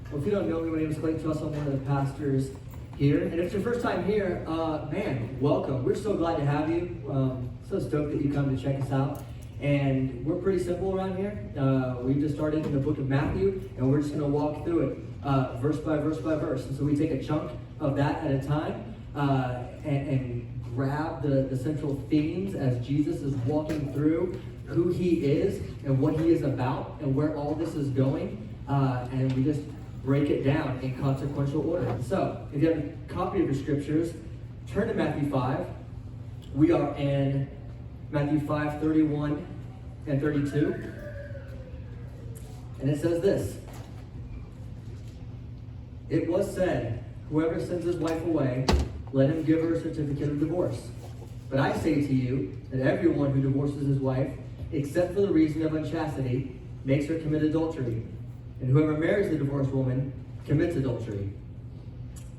Well, if you don't know me, my name is Clayton. Trussell. I'm one of the pastors here. And if it's your first time here, man, welcome. We're so glad to have you. So stoked that you come to check us out. And we're pretty simple around here. We just started in the book of Matthew, and we're just going to walk through it verse by verse by verse. And so we take a chunk of that at a time and grab the central themes as Jesus is walking through who he is and what he is about and where all this is going. And we just break it down in consequential order. So, if you have a copy of your scriptures, turn to Matthew 5. We are in Matthew 5, 31 and 32. And it says this. It was said, whoever sends his wife away, let him give her a certificate of divorce. But I say to you that everyone who divorces his wife, except for the reason of unchastity, makes her commit adultery. And whoever marries the divorced woman commits adultery.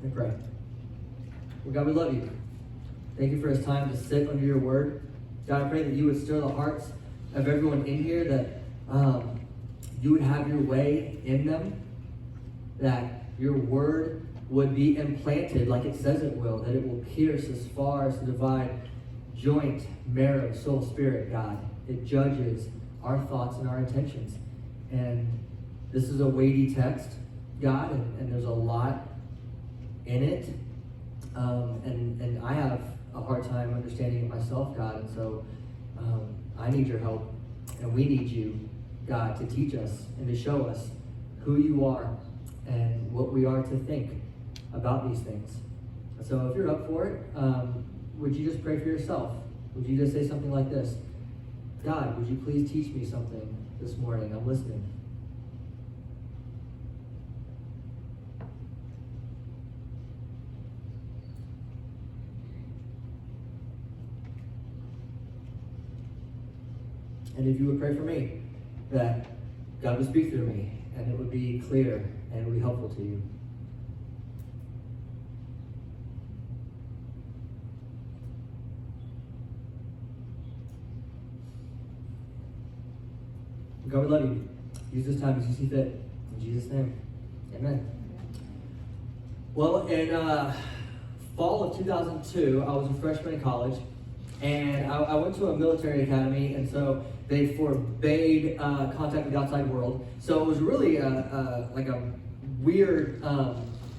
And pray. Well, God, we love you. Thank you for this time to sit under your word. God, I pray that you would stir the hearts of everyone in here, that you would have your way in them, that your word would be implanted like it says it will, that it will pierce as far as to divide joint, marrow, soul, spirit, God. It judges our thoughts and our intentions. And this is a weighty text, God, and there's a lot in it. And I have a hard time understanding it myself, God. And so I need your help, and we need you, God, to teach us and to show us who you are and what we are to think about these things. So if you're up for it, would you just pray for yourself? Would you just say something like this? God, would you please teach me something this morning? I'm listening. And if you would pray for me, that God would speak through me, and it would be clear, and it would be helpful to you. God, we love you. Use this time as you see fit. In Jesus' name, amen. Well, in fall of 2002, I was a freshman in college, and I went to a military academy, and so they forbade contact with the outside world. So it was really like a weird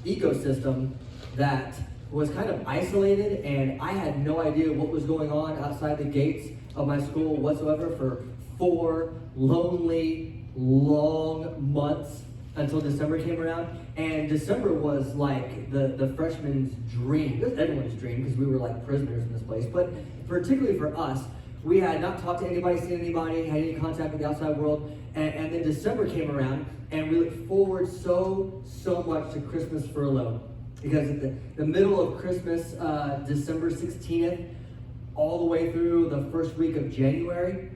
ecosystem that was kind of isolated, and I had no idea what was going on outside the gates of my school whatsoever for 4 lonely, long months until December came around. And December was like the freshman's dream. It was everyone's dream because we were like prisoners in this place. But particularly for us, we had not talked to anybody, seen anybody, had any contact with the outside world. And then December came around, and we looked forward so much to Christmas furlough. Because at the middle of Christmas, December 16th, all the way through the first week of January,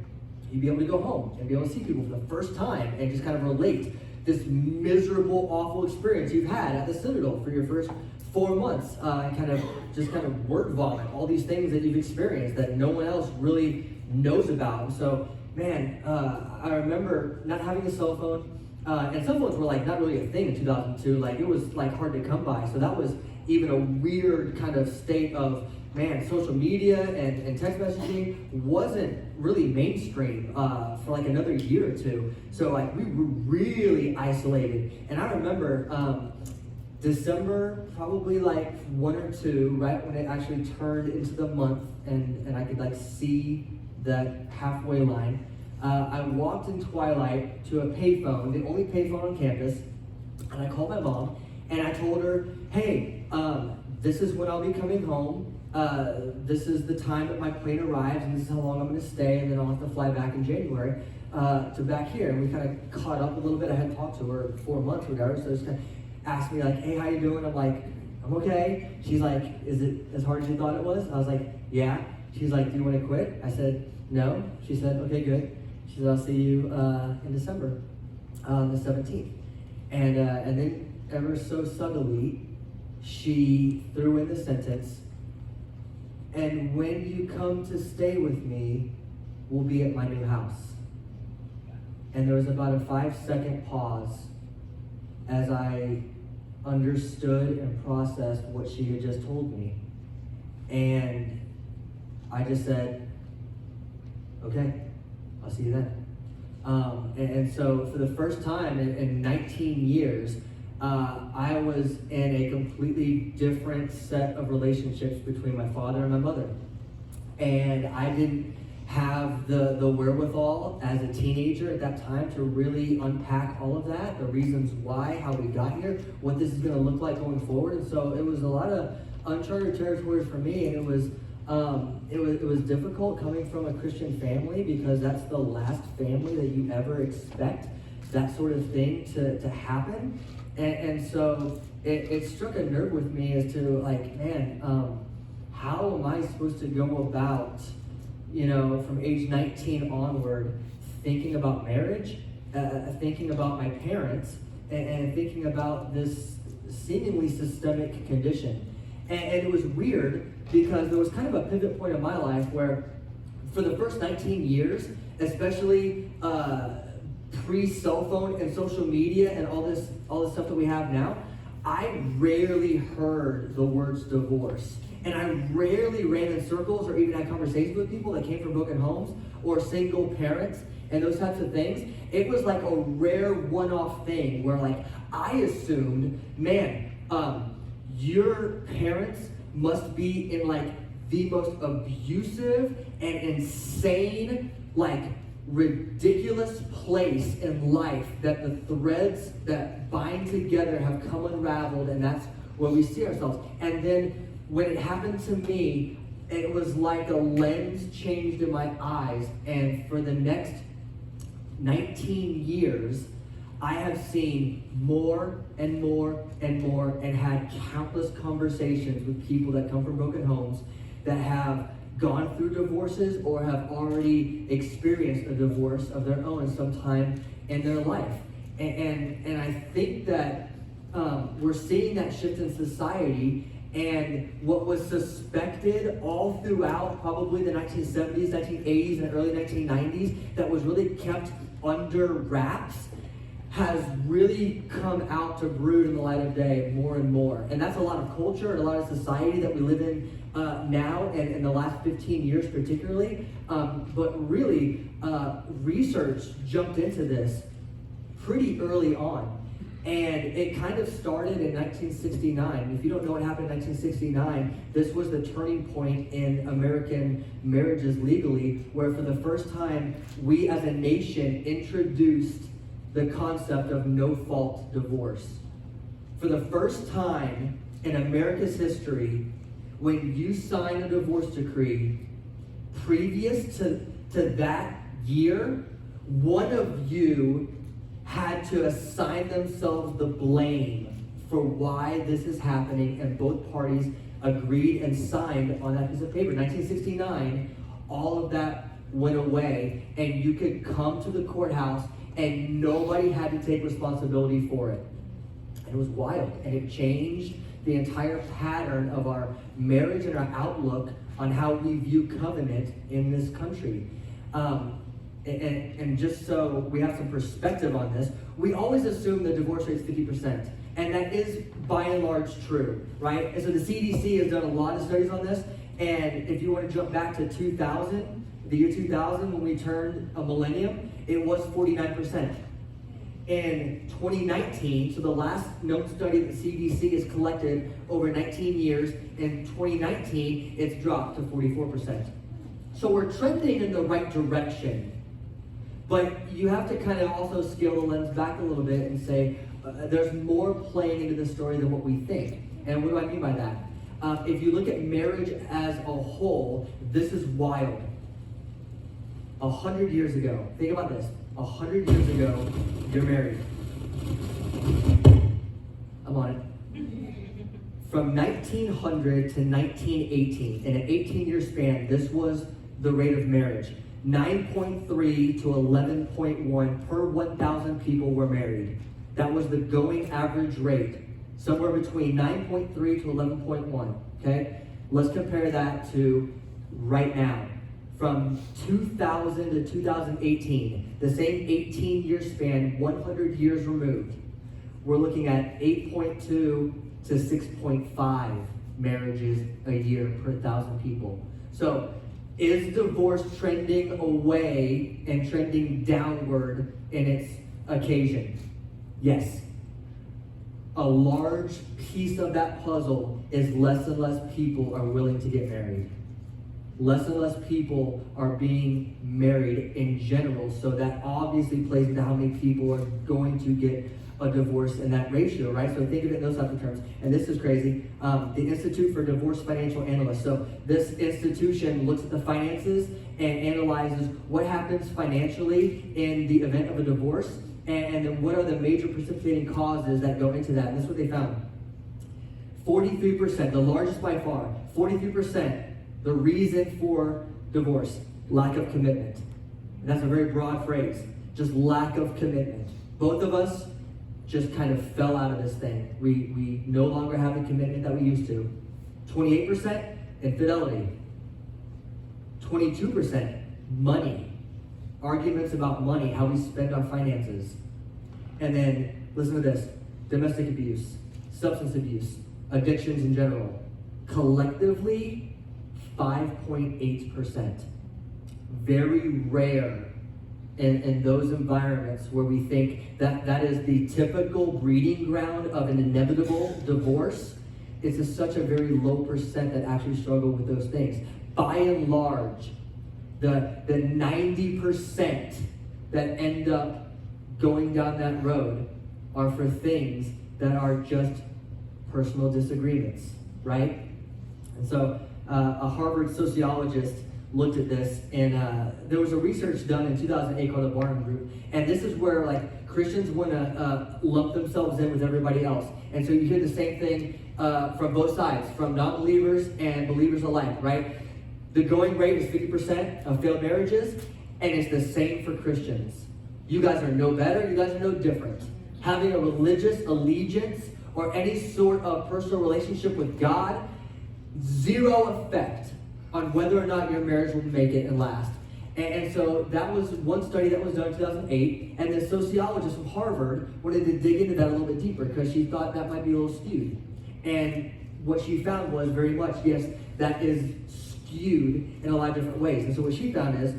you'd be able to go home and be able to see people for the first time and just kind of relate this miserable, awful experience you've had at the Citadel for your first 4 months, and kind of word vomit all these things that you've experienced that no one else really knows about. And so, man, I remember not having a cell phone, and cell phones were like not really a thing in 2002. Like it was like hard to come by. So that was even a weird kind of state of, man, social media and text messaging wasn't really mainstream for like another year or two. So like we were really isolated. And I remember December, probably like 1 or 2, right when it actually turned into the month and I could like see that halfway line. I walked in twilight to a payphone, the only payphone on campus, and I called my mom and I told her, hey, this is when I'll be coming home. This is the time that my plane arrives, and this is how long I'm going to stay, and then I'll have to fly back in January to back here. And we kind of caught up a little bit. I hadn't talked to her 4 months or whatever, so just kind of asked me like, hey, how you doing? I'm like, I'm okay. She's like, is it as hard as you thought it was? I was like, yeah. She's like, do you want to quit? I said, no. She said, okay, good. She said, I'll see you in December, the 17th. And then ever so subtly, she threw in the sentence, and when you come to stay with me, we'll be at my new house. And there was about a 5-second pause as I understood and processed what she had just told me. And I just said, okay, I'll see you then. And so for the first time in 19 years, I was in a completely different set of relationships between my father and my mother. And I didn't have the wherewithal as a teenager at that time to really unpack all of that, the reasons why, how we got here, what this is going to look like going forward. And so it was a lot of uncharted territory for me, and it was difficult coming from a Christian family, because that's the last family that you ever expect that sort of thing to happen. And so it struck a nerve with me as to, like, man, how am I supposed to go about, from age 19 onward, thinking about marriage, thinking about my parents, and thinking about this seemingly systemic condition. And it was weird, because there was kind of a pivot point in my life where, for the first 19 years, especially pre-cell phone and social media and all this stuff that we have now, I rarely heard the words divorce. And I rarely ran in circles or even had conversations with people that came from broken homes or single parents and those types of things. It was like a rare one-off thing where, like, I assumed, man, your parents must be in, like, the most abusive and insane, like, ridiculous place in life, that the threads that bind together have come unraveled, and that's where we see ourselves. And then when it happened to me, it was like a lens changed in my eyes, and for the next 19 years, I have seen more and more and more, and had countless conversations with people that come from broken homes that have gone through divorces or have already experienced a divorce of their own sometime in their life. And I think that we're seeing that shift in society, and what was suspected all throughout probably the 1970s, 1980s, and early 1990s that was really kept under wraps has really come out to brood in the light of day more and more. And that's a lot of culture and a lot of society that we live in now, and in the last 15 years particularly. But really, research jumped into this pretty early on. And it kind of started in 1969. If you don't know what happened in 1969, this was the turning point in American marriages legally, where for the first time, we as a nation introduced the concept of no-fault divorce. For the first time in America's history, when you sign a divorce decree, previous to that year, one of you had to assign themselves the blame for why this is happening, and both parties agreed and signed on that piece of paper. 1969, all of that went away, and you could come to the courthouse and nobody had to take responsibility for it. And it was wild, and it changed the entire pattern of our marriage and our outlook on how we view covenant in this country. And just so we have some perspective on this, we always assume the divorce rate is 50%. And that is by and large true, right? And so the CDC has done a lot of studies on this. And if you want to jump back to 2000, the year 2000, when we turned a millennium, it was 49%. In 2019, so the last known study that the CDC has collected over 19 years, in 2019, it's dropped to 44%. So we're trending in the right direction. But you have to kind of also scale the lens back a little bit and say, there's more playing into the story than what we think. And what do I mean by that? If you look at marriage as a whole, this is wild. 100 years ago, think about this. 100 years ago, you're married. I'm on it. From 1900 to 1918, in an 18-year span, this was the rate of marriage. 9.3 to 11.1 per 1,000 people were married. That was the going average rate. Somewhere between 9.3 to 11.1, okay? Let's compare that to right now. From 2000 to 2018, the same 18-year span, 100 years removed, we're looking at 8.2 to 6.5 marriages a year per 1,000 people. So is divorce trending away and trending downward in its occasion? Yes. A large piece of that puzzle is less and less people are willing to get married. Less and less people are being married in general, so that obviously plays into how many people are going to get a divorce in that ratio, right? So think of it in those types of terms. And this is crazy. The Institute for Divorce Financial Analysts. So this institution looks at the finances and analyzes what happens financially in the event of a divorce, and then what are the major precipitating causes that go into that. And this is what they found. 43%, the largest by far, 43%, the reason for divorce, lack of commitment. And that's a very broad phrase, just lack of commitment. Both of us just kind of fell out of this thing. We no longer have the commitment that we used to. 28%, infidelity. 22%, money. Arguments about money, how we spend our finances. And then, listen to this, domestic abuse, substance abuse, addictions in general. Collectively, 5.8%. Very rare in those environments where we think that is the typical breeding ground of an inevitable divorce. It's such a very low percent that actually struggle with those things. By and large, the 90% that end up going down that road are for things that are just personal disagreements, right? And so a Harvard sociologist looked at this, and there was a research done in 2008 called the Barnum Group, and this is where like Christians want to lump themselves in with everybody else, and so you hear the same thing from both sides, from non-believers and believers alike, right? The going rate is 50% of failed marriages, and it's the same for Christians. You guys are no better, you guys are no different. Having a religious allegiance or any sort of personal relationship with God, zero effect on whether or not your marriage will make it and last. And so that was one study that was done in 2008, and the sociologist from Harvard wanted to dig into that a little bit deeper because she thought that might be a little skewed. And what she found was very much, yes, that is skewed in a lot of different ways. And so what she found is,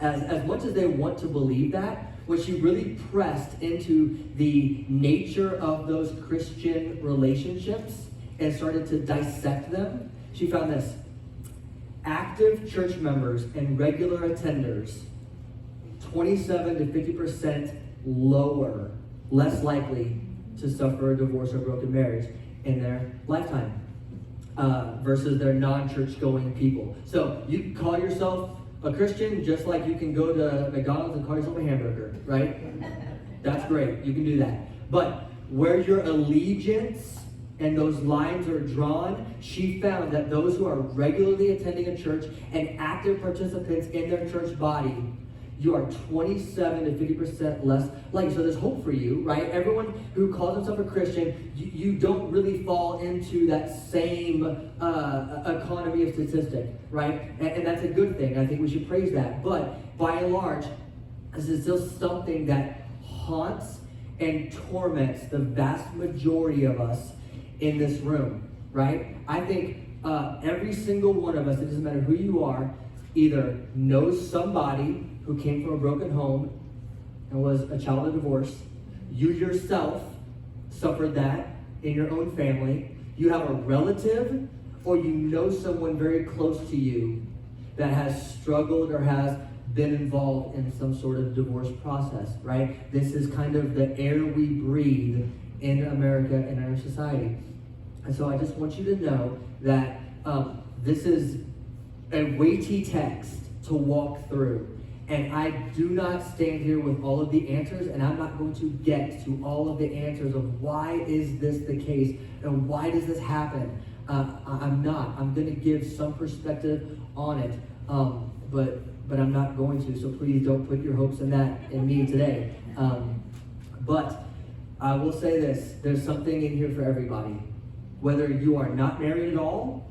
as much as they want to believe that, what she really pressed into the nature of those Christian relationships and started to dissect them, she found this. Active church members and regular attenders, 27 to 50% lower, less likely to suffer a divorce or broken marriage in their lifetime versus their non-church going people. So you can call yourself a Christian just like you can go to McDonald's and call yourself a hamburger, right? That's great, you can do that. But where your allegiance and those lines are drawn, she found that those who are regularly attending a church and active participants in their church body, you are 27 to 50% less likely. So there's hope for you, right? Everyone who calls himself a Christian, you don't really fall into that same economy of statistic, right? And that's a good thing. I think we should praise that. But by and large, this is still something that haunts and torments the vast majority of us in this room, right? I think every single one of us, it doesn't matter who you are, either knows somebody who came from a broken home and was a child of divorce. You yourself suffered that in your own family. You have a relative or you know someone very close to you that has struggled or has been involved in some sort of divorce process, right? This is kind of the air we breathe in America and in our society. And so I just want you to know that this is a weighty text to walk through. And I do not stand here with all of the answers, and I'm not going to get to all of the answers of why is this the case and why does this happen. I'm not. I'm going to give some perspective on it, but I'm not going to. So please don't put your hopes in me today. But I will say this: there's something in here for everybody. Whether you are not married at all,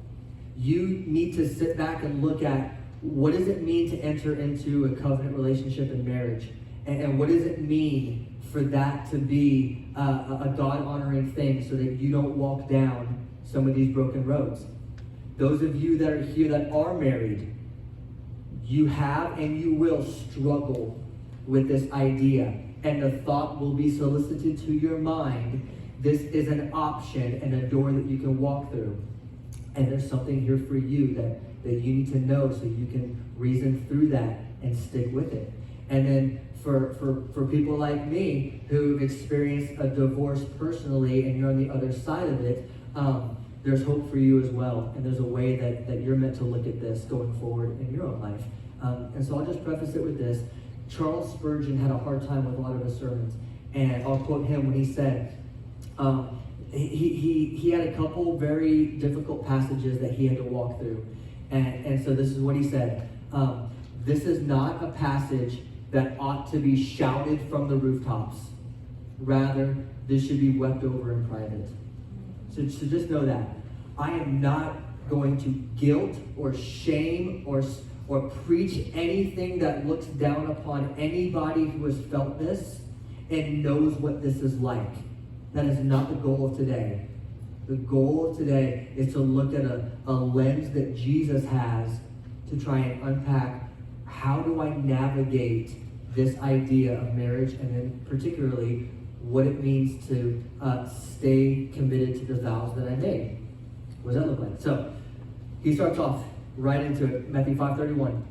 you need to sit back and look at what does it mean to enter into a covenant relationship in marriage? And what does it mean for that to be a God-honoring thing so that you don't walk down some of these broken roads. Those of you that are here that are married, you have and you will struggle with this idea. And the thought will be solicited to your mind. This is an option and a door that you can walk through. And there's something here for you that you need to know so you can reason through that and stick with it. And then for people like me who've experienced a divorce personally and you're on the other side of it, there's hope for you as well. And there's a way that you're meant to look at this going forward in your own life. And so I'll just preface it with this. Charles Spurgeon had a hard time with a lot of his sermons. And I'll quote him when he said, he had a couple very difficult passages that he had to walk through. And so this is what he said. This is not a passage that ought to be shouted from the rooftops. Rather, this should be wept over in private. So just know that. I am not going to guilt or shame or preach anything that looks down upon anybody who has felt this and knows what this is like. That is not the goal of today. The goal of today is to look at a lens that Jesus has to try and unpack how do I navigate this idea of marriage, and then particularly what it means to stay committed to the vows that I made. What does that look like? So he starts off right into it, Matthew 5:31.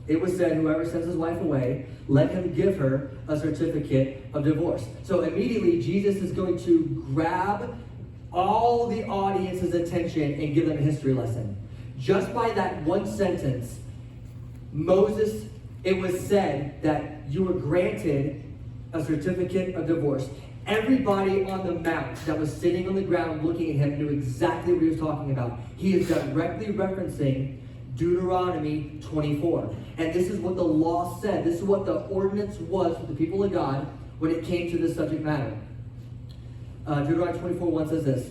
It was said, whoever sends his wife away, let him give her a certificate of divorce. So immediately Jesus is going to grab all the audience's attention and give them a history lesson. Just by that one sentence, Moses, it was said that you were granted a certificate of divorce. Everybody on the mount that was sitting on the ground looking at him knew exactly what he was talking about. He is directly referencing Deuteronomy 24. And this is what the law said. This is what the ordinance was for the people of God when it came to this subject matter. Deuteronomy 24:1 says this.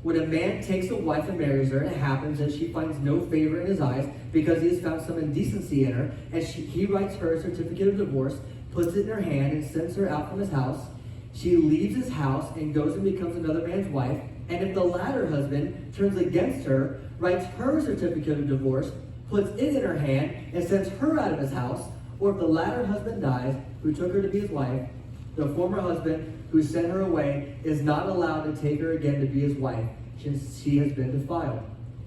When a man takes a wife and marries her, and it happens that she finds no favor in his eyes because he has found some indecency in her, and he writes her a certificate of divorce, puts it in her hand, and sends her out from his house. She leaves his house and goes and becomes another man's wife. And if the latter husband turns against her, writes her a certificate of divorce, puts it in her hand, and sends her out of his house, or if the latter husband dies, who took her to be his wife, the former husband who sent her away is not allowed to take her again to be his wife, since she has been defiled.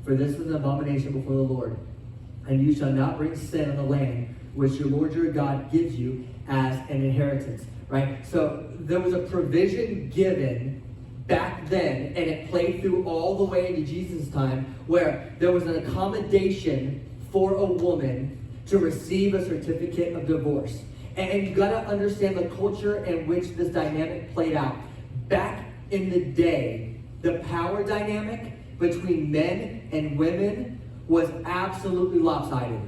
For this is an abomination before the Lord. And you shall not bring sin on the land which your Lord your God gives you as an inheritance. Right? So there was a provision given back then, and it played through all the way into Jesus' time, where there was an accommodation for a woman to receive a certificate of divorce. And you've got to understand the culture in which this dynamic played out. Back in the day, the power dynamic between men and women was absolutely lopsided.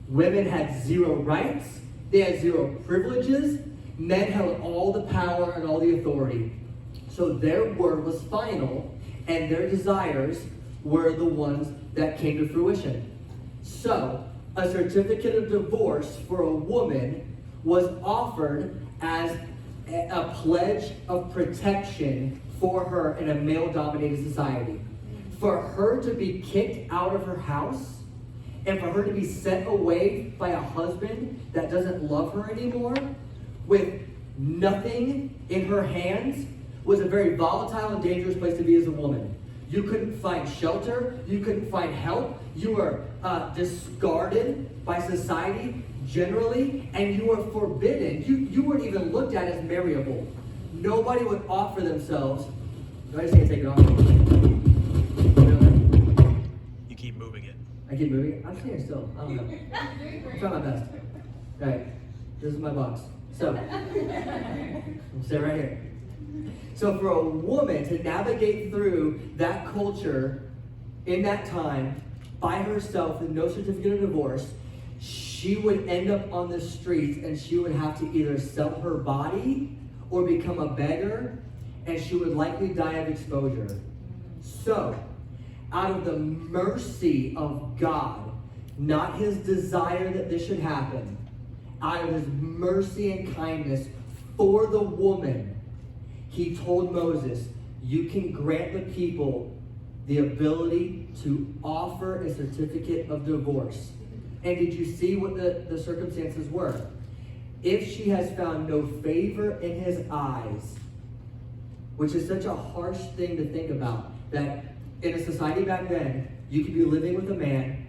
Women had zero rights. They had zero privileges. Men held all the power and all the authority. So their word was final, and their desires were the ones that came to fruition. So a certificate of divorce for a woman was offered as a pledge of protection for her in a male-dominated society. For her to be kicked out of her house, and for her to be sent away by a husband that doesn't love her anymore, with nothing in her hands, was a very volatile and dangerous place to be as a woman. You couldn't find shelter. You couldn't find help. You were discarded by society generally, and you were forbidden. You weren't even looked at as marriable. Nobody would offer themselves. Do I just need to take it off? You keep moving it. I keep moving it? I'm staying still. I don't know. I'm trying my best. All right. This is my box. So, I'll stay right here. So for a woman to navigate through that culture in that time by herself with no certificate of divorce, she would end up on the streets, and she would have to either sell her body or become a beggar, and she would likely die of exposure. So, out of the mercy of God, not his desire that this should happen, out of his mercy and kindness for the woman, he told Moses, you can grant the people the ability to offer a certificate of divorce. And did you see what the circumstances were? If she has found no favor in his eyes, which is such a harsh thing to think about, that in a society back then, you could be living with a man,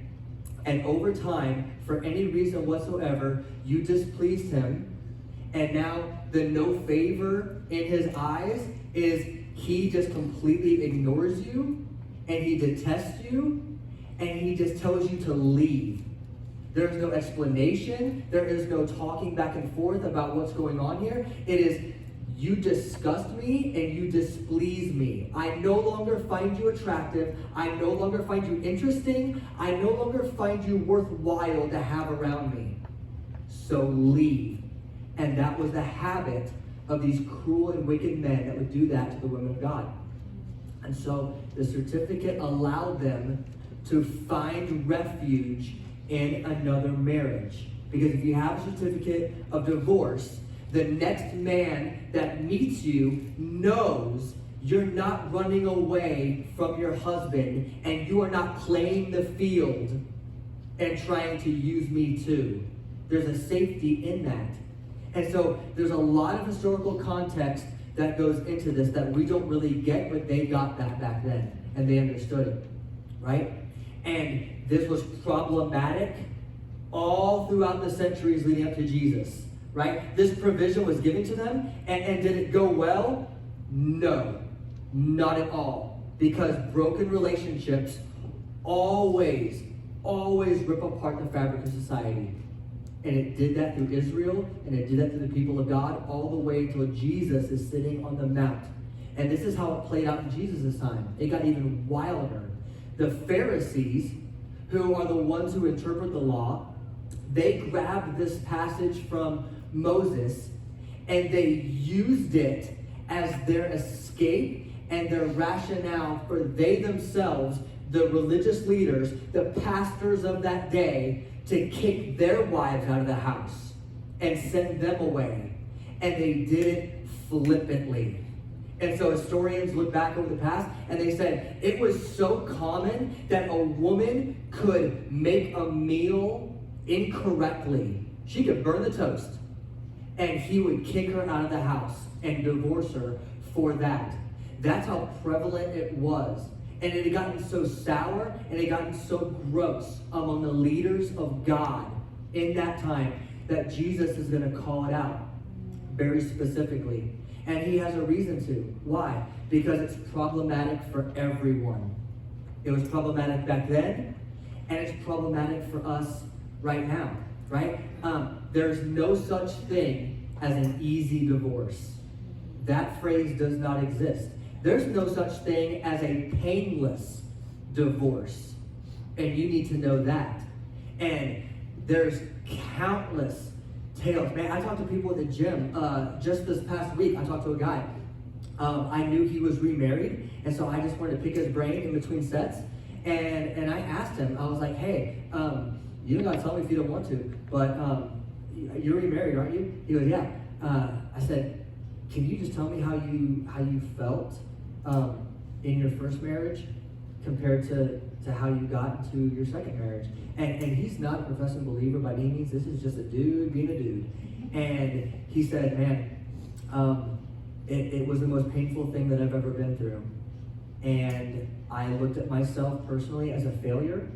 and over time, for any reason whatsoever, you displeased him, and now the no favor in his eyes is he just completely ignores you, and he detests you, and he just tells you to leave. There's no explanation. There is no talking back and forth about what's going on here. It is, you disgust me and you displease me. I no longer find you attractive. I no longer find you interesting. I no longer find you worthwhile to have around me. So leave. And that was the habit of these cruel and wicked men that would do that to the women of God. And so the certificate allowed them to find refuge in another marriage. Because if you have a certificate of divorce, the next man that meets you knows you're not running away from your husband and you are not playing the field and trying to use me too. There's a safety in that. And so there's a lot of historical context that goes into this that we don't really get, but they got that back then and they understood it, right? And this was problematic all throughout the centuries leading up to Jesus, right? This provision was given to them, and did it go well? No, not at all. Because broken relationships always rip apart the fabric of society. And it did that through Israel, and it did that through the people of God, all the way until Jesus is sitting on the mount. And this is how it played out in Jesus' time. It got even wilder. The Pharisees, who are the ones who interpret the law, they grabbed this passage from Moses and they used it as their escape and their rationale for they themselves, the religious leaders, the pastors of that day, to kick their wives out of the house and send them away. And they did it flippantly. And so historians look back over the past and they said it was so common that a woman could make a meal incorrectly. She could burn the toast and he would kick her out of the house and divorce her for that. That's how prevalent it was. And it had gotten so sour and it had gotten so gross among the leaders of God in that time that Jesus is going to call it out very specifically. And he has a reason to. Why? Because it's problematic for everyone. It was problematic back then, and it's problematic for us right now, right? There's no such thing as an easy divorce. That phrase does not exist. There's no such thing as a painless divorce. And you need to know that. And there's countless tales. Man, I talked to people at the gym. Just this past week, I talked to a guy. I knew he was remarried, and so I just wanted to pick his brain in between sets. And I asked him, I was like, hey, you don't gotta tell me if you don't want to, but you're remarried, aren't you? He goes, yeah. I said, can you just tell me how you felt in your first marriage compared to how you got into your second marriage? And he's not a professing believer by any means. This is just a dude being a dude. And he said, man, it was the most painful thing that I've ever been through. And I looked at myself personally as a failure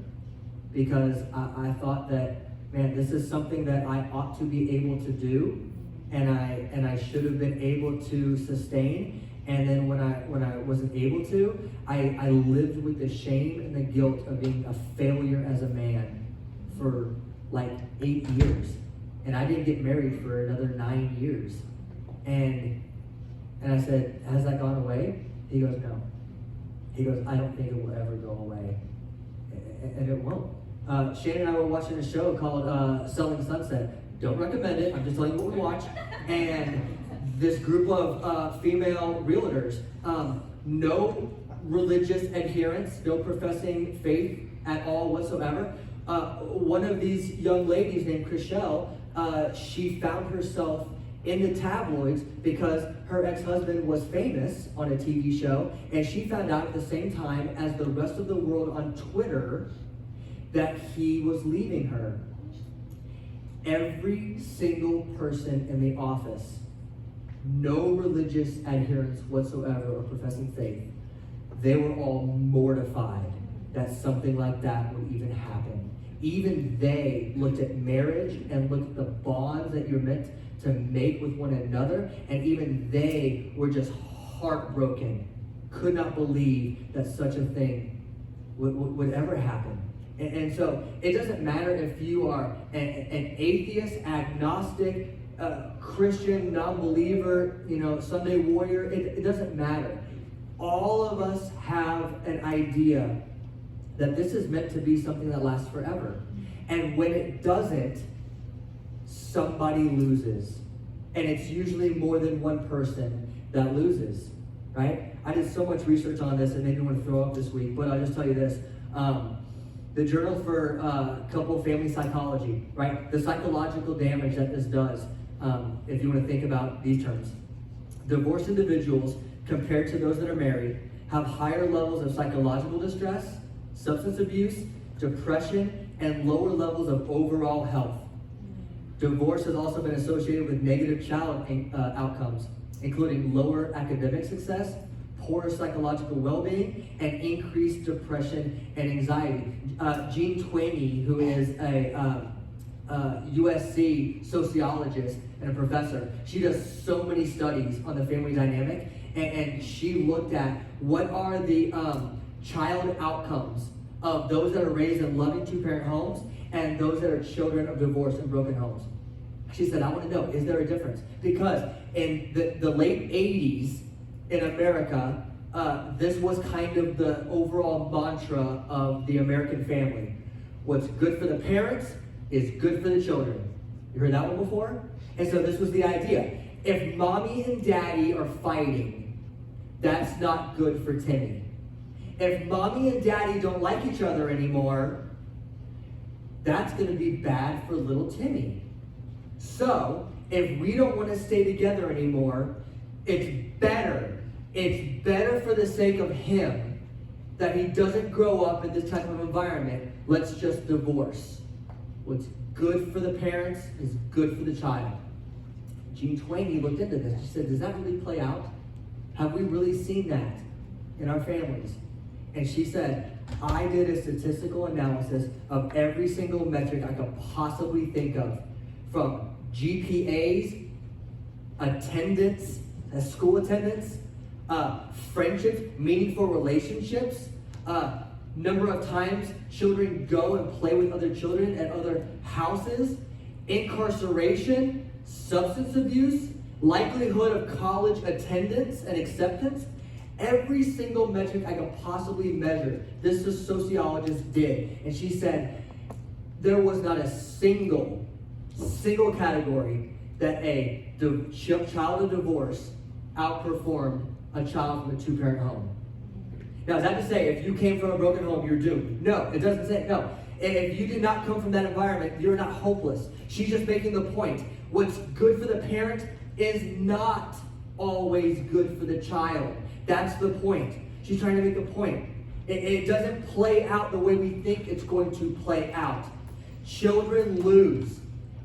because I thought that, man, this is something that I ought to be able to do, and I should have been able to sustain. And then when I wasn't able to, I lived with the shame and the guilt of being a failure as a man for like 8 years. And I didn't get married for another 9 years. And I said, has that gone away? He goes, no. He goes, I don't think it will ever go away. And it won't. Shane and I were watching a show called Selling Sunset. Don't recommend it. I'm just telling you what we watch. And this group of female realtors, no religious adherence, no professing faith at all whatsoever. One of these young ladies named Chriselle, she found herself in the tabloids because her ex-husband was famous on a TV show, and she found out at the same time as the rest of the world on Twitter that he was leaving her. Every single person in the office, no religious adherence whatsoever or professing faith, they were all mortified that something like that would even happen. Even they looked at marriage and looked at the bonds that you're meant to make with one another, and even they were just heartbroken, could not believe that such a thing would ever happen. And so it doesn't matter if you are an atheist, agnostic, Christian, non-believer, Sunday warrior, it doesn't matter. All of us have an idea that this is meant to be something that lasts forever. And when it doesn't, somebody loses. And it's usually more than one person that loses, right? I did so much research on this and made me want to throw up this week, but I'll just tell you this. The Journal for Couple Family Psychology, right? The psychological damage that this does, if you want to think about these terms. Divorced individuals, compared to those that are married, have higher levels of psychological distress, substance abuse, depression, and lower levels of overall health. Divorce has also been associated with negative child outcomes, including lower academic success, poorer psychological well-being, and increased depression and anxiety. Jean Twaney, who is a USC sociologist and a professor, she does so many studies on the family dynamic, and she looked at what are the child outcomes of those that are raised in loving two-parent homes and those that are children of divorced and broken homes. She said, I want to know, is there a difference? Because in the late 80s in America, this was kind of the overall mantra of the American family. What's good for the parents is good for the children. You heard that one before? And so this was the idea. If mommy and daddy are fighting, that's not good for Timmy. If mommy and daddy don't like each other anymore, that's going to be bad for little Timmy. So, if we don't want to stay together anymore, it's better for the sake of him that he doesn't grow up in this type of environment. Let's just divorce. What's good for the parents is good for the child. Jean Twaney looked into this. She said, does that really play out? Have we really seen that in our families? And she said, I did a statistical analysis of every single metric I could possibly think of, from GPAs, attendance, school attendance, friendships, meaningful relationships, number of times children go and play with other children at other houses, incarceration, substance abuse, likelihood of college attendance and acceptance. Every single metric I could possibly measure, this sociologist did. And she said, there was not a single category that a child of divorce outperformed a child from a two-parent home. Now, is that to say if you came from a broken home, you're doomed? No, it doesn't say, no. If you did not come from that environment, you're not hopeless. She's just making the point. What's good for the parent is not always good for the child. That's the point. She's trying to make the point. It doesn't play out the way we think it's going to play out. Children lose,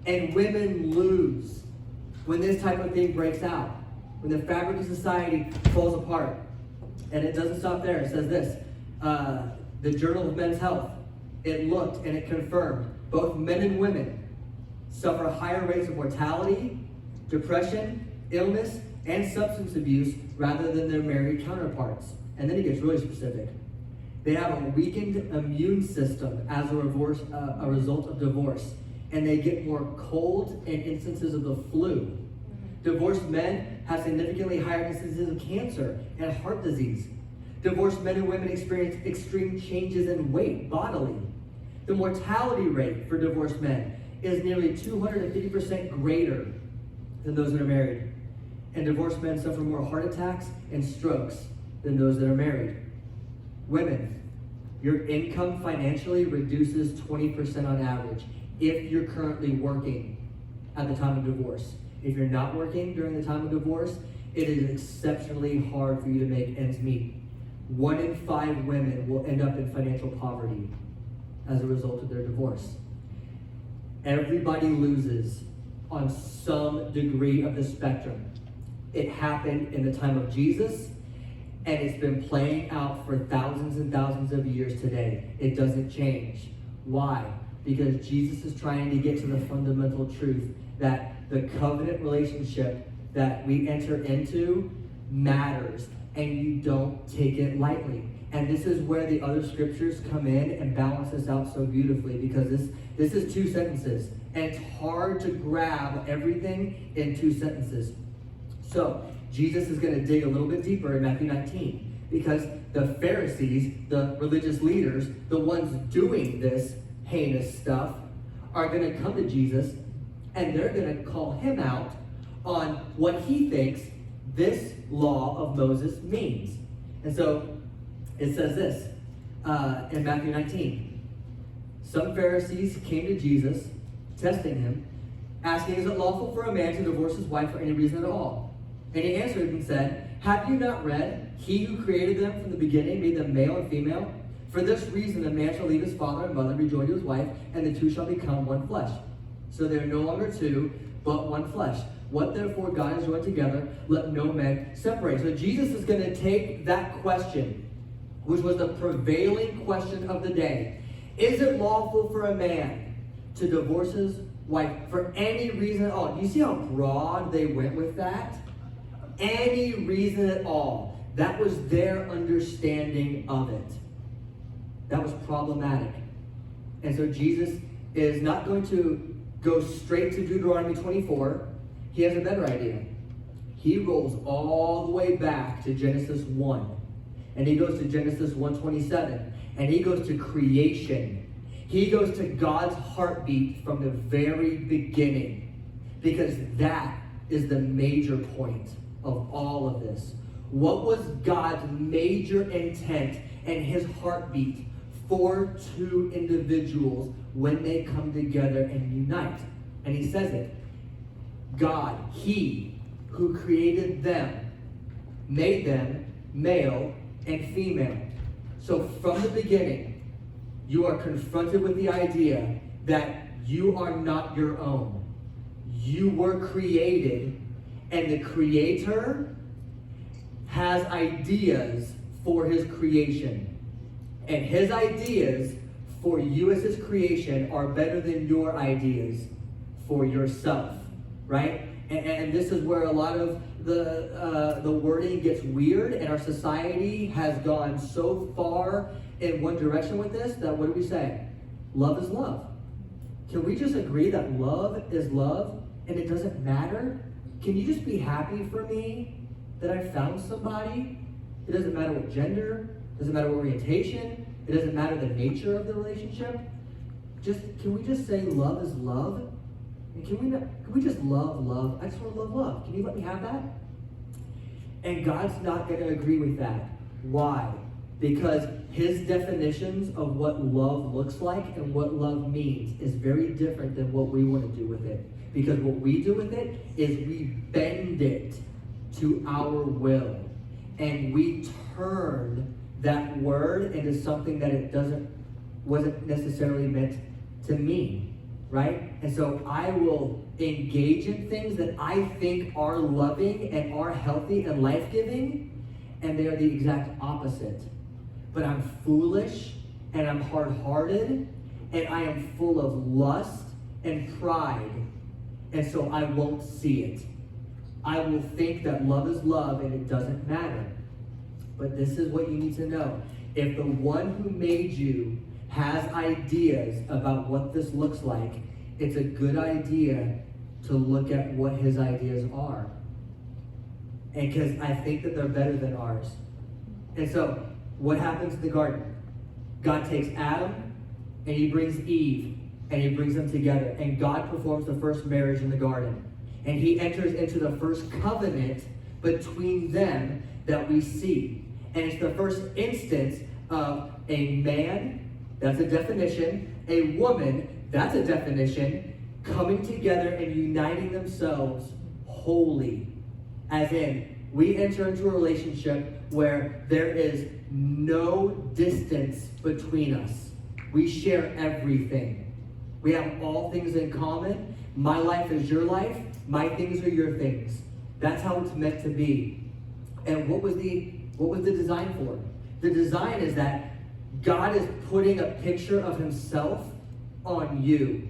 and women lose when this type of thing breaks out. When the fabric of society falls apart. And it doesn't stop there. It says this, the Journal of Men's Health, it looked and it confirmed both men and women suffer higher rates of mortality, depression, illness, and substance abuse rather than their married counterparts. And then it gets really specific. They have a weakened immune system as a result of divorce, and they get more colds and instances of the flu. Divorced men have significantly higher instances of cancer and heart disease. Divorced men and women experience extreme changes in weight bodily. The mortality rate for divorced men is nearly 250% greater than those that are married. And divorced men suffer more heart attacks and strokes than those that are married. Women, your income financially reduces 20% on average if you're currently working at the time of divorce. if you're not working during the time of divorce, it is exceptionally hard for you to make ends meet. 1 in 5 women will end up in financial poverty as a result of their divorce. Everybody loses on some degree of the spectrum. It happened in the time of Jesus, and it's been playing out for thousands and thousands of years today. It doesn't change. Why? Because Jesus is trying to get to the fundamental truth that the covenant relationship that we enter into matters, and you don't take it lightly. And this is where the other scriptures come in and balance this out so beautifully, because this is 2 sentences, and it's hard to grab everything in 2 sentences. So Jesus is going to dig a little bit deeper in Matthew 19, because the Pharisees, the religious leaders, the ones doing this heinous stuff, are going to come to Jesus, and they're going to call him out on what he thinks this law of Moses means. And so it says this in Matthew 19. Some Pharisees came to Jesus, testing him, asking, "Is it lawful for a man to divorce his wife for any reason at all?" And he answered and said, "Have you not read, he who created them from the beginning made them male and female? For this reason a man shall leave his father and mother, be joined to his wife, and the two shall become one flesh. So they are no longer two, but one flesh. What therefore God has joined together, let no man separate." So Jesus is going to take that question, which was the prevailing question of the day. Is it lawful for a man to divorce his wife for any reason at all? Do you see how broad they went with that? Any reason at all. That was their understanding of it. That was problematic. And so Jesus is not going to go straight to Deuteronomy 24. He has a better idea. He rolls all the way back to Genesis 1. And he goes to Genesis 1:27. And he goes to creation. He goes to God's heartbeat from the very beginning. Because that is the major point of all of this. What was God's major intent and his heartbeat for 2 individuals when they come together and unite? And he says it. God, he who created them, made them male and female. So from the beginning, you are confronted with the idea that you are not your own. You were created, and the Creator has ideas for his creation. And his ideas for you as his creation are better than your ideas for yourself, right? And this is where a lot of the wording gets weird, and our society has gone so far in one direction with this that what do we say? Love is love. Can we just agree that love is love and it doesn't matter? Can you just be happy for me that I found somebody? It doesn't matter what gender, it doesn't matter what orientation, it doesn't matter the nature of the relationship. Can we just say love is love? And can we just love love? I just want to love love. Can you let me have that? And God's not going to agree with that. Why? Because his definitions of what love looks like and what love means is very different than what we want to do with it. Because what we do with it is we bend it to our will. And we turn that word into something that it wasn't necessarily meant to mean. Right? And so I will engage in things that I think are loving and are healthy and life-giving, and they are the exact opposite. But I'm foolish, and I'm hard-hearted, and I am full of lust and pride, and so I won't see it. I will think that love is love, and it doesn't matter. But this is what you need to know. If the one who made you has ideas about what this looks like, it's a good idea to look at what his ideas are. And because I think that they're better than ours. And so, what happens in the garden? God takes Adam and he brings Eve and he brings them together. And God performs the first marriage in the garden. And he enters into the first covenant between them that we see. And it's the first instance of a man, that's a definition, a woman, that's a definition, coming together and uniting themselves holy. As in, we enter into a relationship where there is no distance between us. We share everything. We have all things in common. My life is your life. My things are your things. That's how it's meant to be. And what was the design for? The design is that God is putting a picture of himself on you.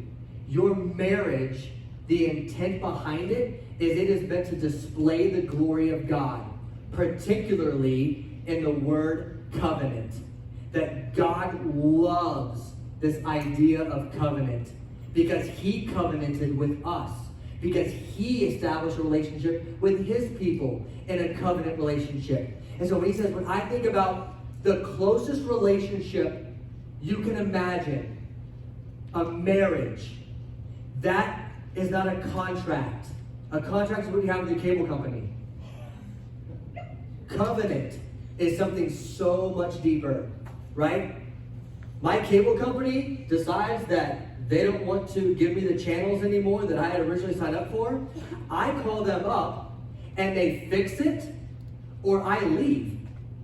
Your marriage, the intent behind it is meant to display the glory of God, particularly in the word covenant. That God loves this idea of covenant because he covenanted with us, because he established a relationship with his people in a covenant relationship. And so when he says, when I think about the closest relationship you can imagine, a marriage, that is not a contract. A contract is what you have with your cable company. Covenant is something so much deeper, right? My cable company decides that they don't want to give me the channels anymore that I had originally signed up for. I call them up and they fix it, or I leave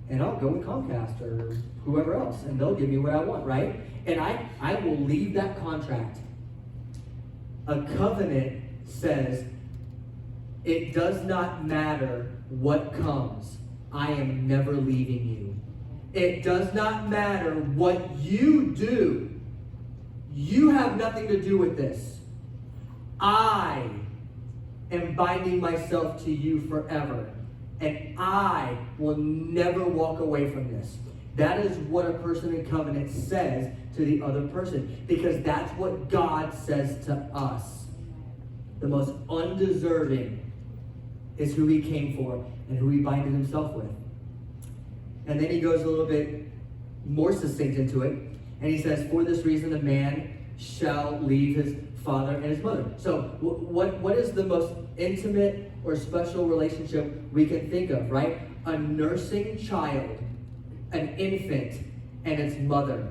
and I'll go with Comcast or whoever else and they'll give me what I want, right? And I will leave that contract. A covenant says, it does not matter what comes, I am never leaving you. It does not matter what you do. You have nothing to do with this. I am binding myself to you forever. And I will never walk away from this. That is what a person in covenant says to the other person. Because that's what God says to us. The most undeserving is who he came for and who he binded himself with. And then he goes a little bit more succinct into it. And he says, for this reason a man shall leave his father and his mother. So what is the most intimate or special relationship we can think of, right? A nursing child, an infant, and its mother.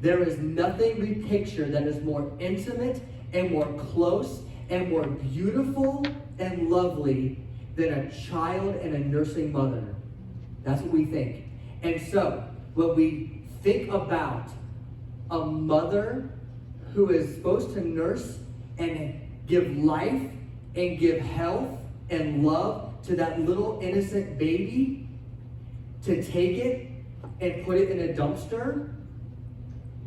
There is nothing we picture that is more intimate and more close and more beautiful and lovely than a child and a nursing mother. That's what we think. And so, when we think about a mother who is supposed to nurse and give life and give health and love to that little innocent baby, to take it and put it in a dumpster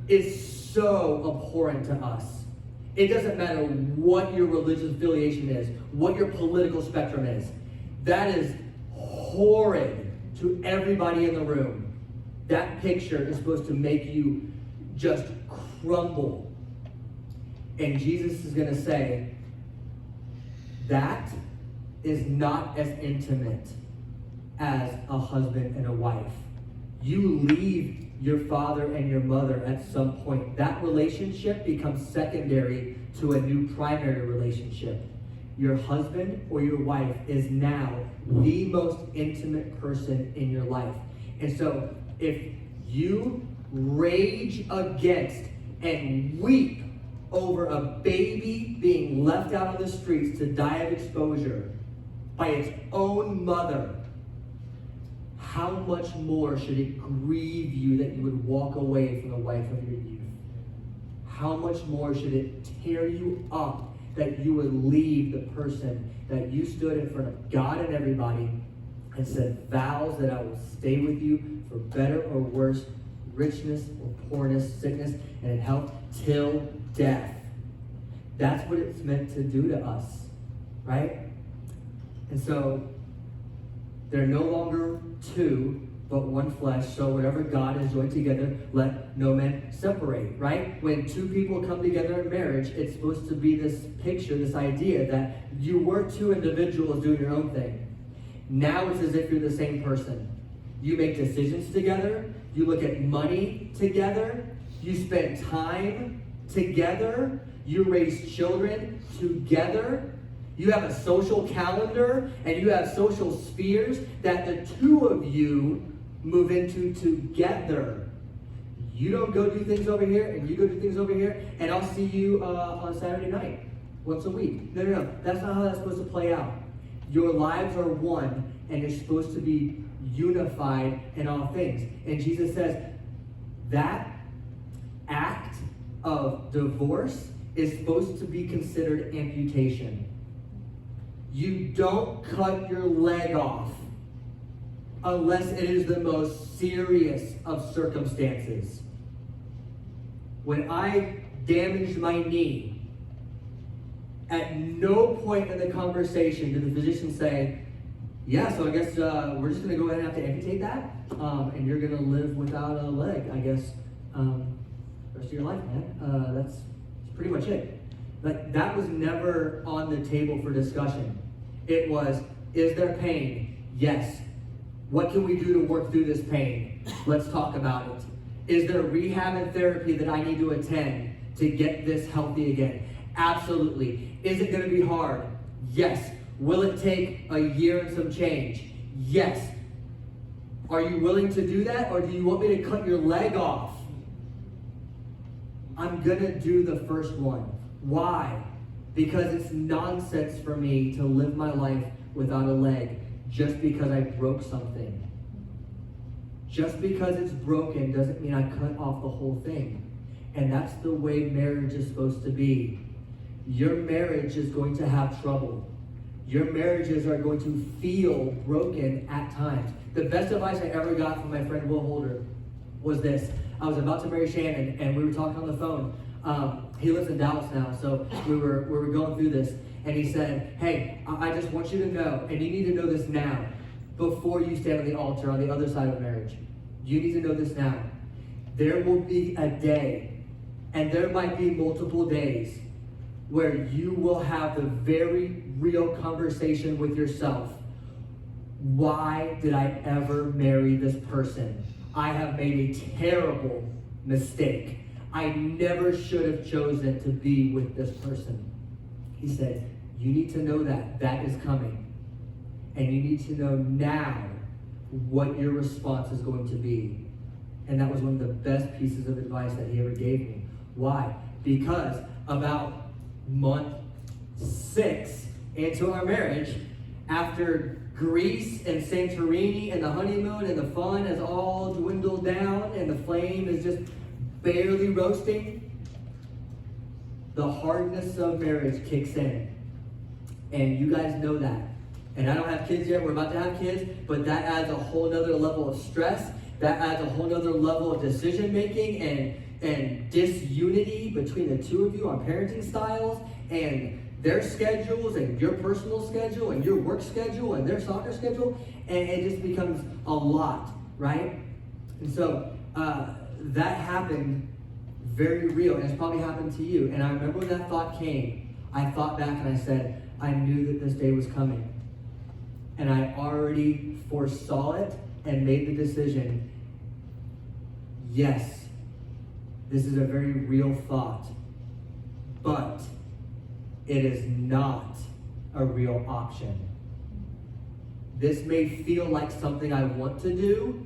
is so abhorrent to us. It doesn't matter what your religious affiliation is, what your political spectrum is. That is horrid to everybody in the room. That picture is supposed to make you just crumble. And Jesus is going to say, that is not as intimate as a husband and a wife. You leave your father and your mother at some point. That relationship becomes secondary to a new primary relationship. Your husband or your wife is now the most intimate person in your life. And so if you rage against and weep over a baby being left out on the streets to die of exposure by its own mother, how much more should it grieve you that you would walk away from the wife of your youth? How much more should it tear you up that you would leave the person that you stood in front of God and everybody and said vows that I will stay with you for better or worse, richness or poorness, sickness and in health till death. That's what it's meant to do to us, right? And so they're no longer two, but one flesh. So whatever God has joined together, let no man separate, right? When two people come together in marriage, it's supposed to be this picture, this idea that you were two individuals doing your own thing. Now it's as if you're the same person. You make decisions together. You look at money together. You spend time together. You raise children together. You have a social calendar and you have social spheres that the two of you move into together. You don't go do things over here and you go do things over here and I'll see you on Saturday night once a week. No. That's not how that's supposed to play out. Your lives are one, and you're supposed to be unified in all things. And Jesus says that act of divorce is supposed to be considered amputation. You don't cut your leg off unless it is the most serious of circumstances. When I damaged my knee, at no point in the conversation did the physician say, yeah, so I guess we're just going to go ahead and have to amputate that, and you're going to live without a leg, I guess, the rest of your life, man. That's pretty much it. Like, that was never on the table for discussion. It was, is there pain? Yes. What can we do to work through this pain? Let's talk about it. Is there rehab and therapy that I need to attend to get this healthy again? Absolutely. Is it going to be hard? Yes. Will it take a year and some change? Yes. Are you willing to do that, or do you want me to cut your leg off? I'm going to do the first one. Why? Because it's nonsense for me to live my life without a leg just because I broke something. Just because it's broken doesn't mean I cut off the whole thing. And that's the way marriage is supposed to be. Your marriage is going to have trouble. Your marriages are going to feel broken at times. The best advice I ever got from my friend Will Holder was this. I was about to marry Shannon, and we were talking on the phone. He lives in Dallas now, so we were going through this. And he said, hey, I just want you to know, and you need to know this now, before you stand on the altar on the other side of marriage. You need to know this now. There will be a day, and there might be multiple days, where you will have the very real conversation with yourself. Why did I ever marry this person? I have made a terrible mistake. I never should have chosen to be with this person. He said, you need to know that. That is coming. And you need to know now what your response is going to be. And that was one of the best pieces of advice that he ever gave me. Why? Because about month 6 into our marriage, after Greece and Santorini and the honeymoon and the fun has all dwindled down and the flame is just barely roasting, the hardness of marriage kicks in. And you guys know that. And I don't have kids yet, we're about to have kids, but that adds a whole nother level of stress. That adds a whole nother level of decision making and disunity between the two of you on parenting styles and their schedules and your personal schedule and your work schedule and their soccer schedule, and it just becomes a lot, right? And so that happened very real, and it's probably happened to you. And I remember when that thought came, I thought back and I said, I knew that this day was coming. And I already foresaw it and made the decision, yes, this is a very real thought, but it is not a real option. This may feel like something I want to do.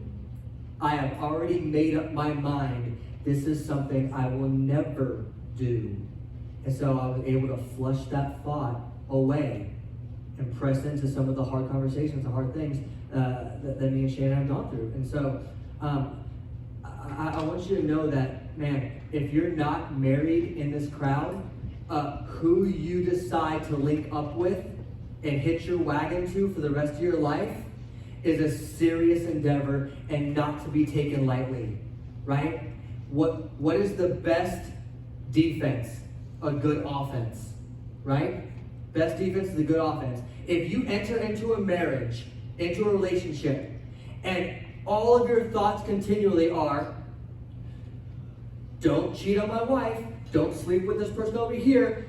I have already made up my mind. This is something I will never do. And so I was able to flush that thought away and press into some of the hard conversations, the hard things that me and Shannon have gone through. And so I want you to know that, man, if you're not married in this crowd, who you decide to link up with and hitch your wagon to for the rest of your life is a serious endeavor and not to be taken lightly, right? What is the best defense? A good offense, right? Best defense is a good offense. If you enter into a marriage, into a relationship, and all of your thoughts continually are, don't cheat on my wife, don't sleep with this person over here,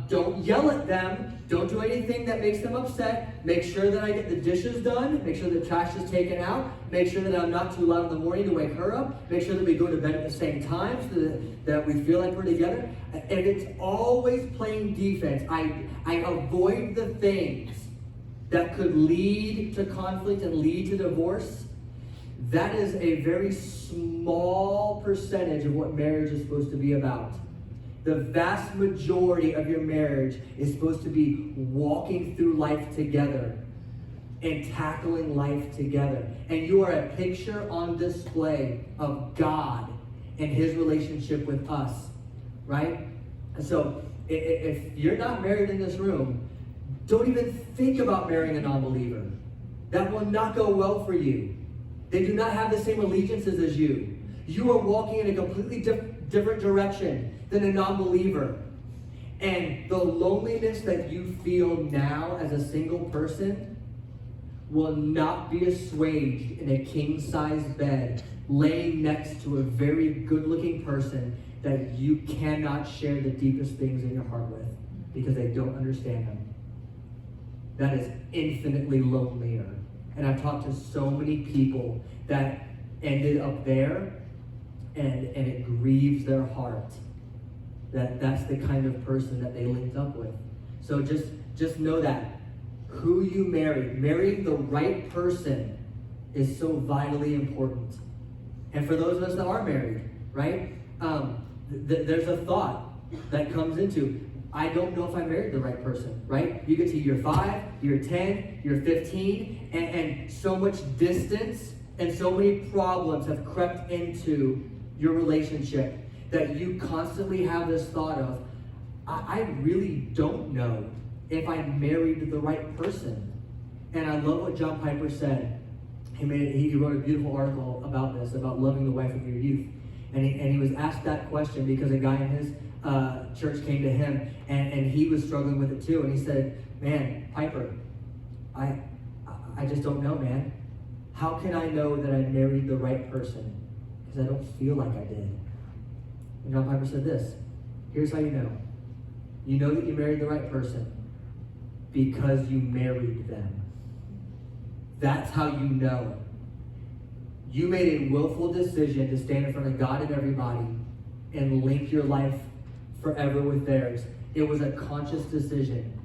don't yell at them, don't do anything that makes them upset, make sure that I get the dishes done, make sure the trash is taken out, make sure that I'm not too loud in the morning to wake her up, make sure that we go to bed at the same time so that we feel like we're together. And it's always playing defense. I avoid the things that could lead to conflict and lead to divorce. That is a very small percentage of what marriage is supposed to be about. The vast majority of your marriage is supposed to be walking through life together and tackling life together. And you are a picture on display of God and his relationship with us, right? And so if you're not married in this room, don't even think about marrying a non-believer. That will not go well for you. They do not have the same allegiances as you. You are walking in a completely different direction than a non-believer. And the loneliness that you feel now as a single person will not be assuaged in a king-size bed laying next to a very good-looking person that you cannot share the deepest things in your heart with because they don't understand them. That is infinitely lonelier. And I've talked to so many people that ended up there, and it grieves their heart that that's the kind of person that they linked up with. So just know that who you marry, marrying the right person is so vitally important. And for those of us that are married, right, there's a thought that comes into, I don't know if I married the right person, right? You get to year 5, year 10, year 15, and so much distance and so many problems have crept into your relationship that you constantly have this thought of, I really don't know if I married the right person. And I love what John Piper said. He wrote a beautiful article about this, about loving the wife of your youth. And he was asked that question because a guy in his church came to him and he was struggling with it too. And he said, man, Piper, I just don't know, man. How can I know that I married the right person? Because I don't feel like I did. And John Piper said this, here's how you know. You know that you married the right person because you married them. That's how you know. You made a willful decision to stand in front of God and everybody and link your life forever with theirs. It was a conscious decision.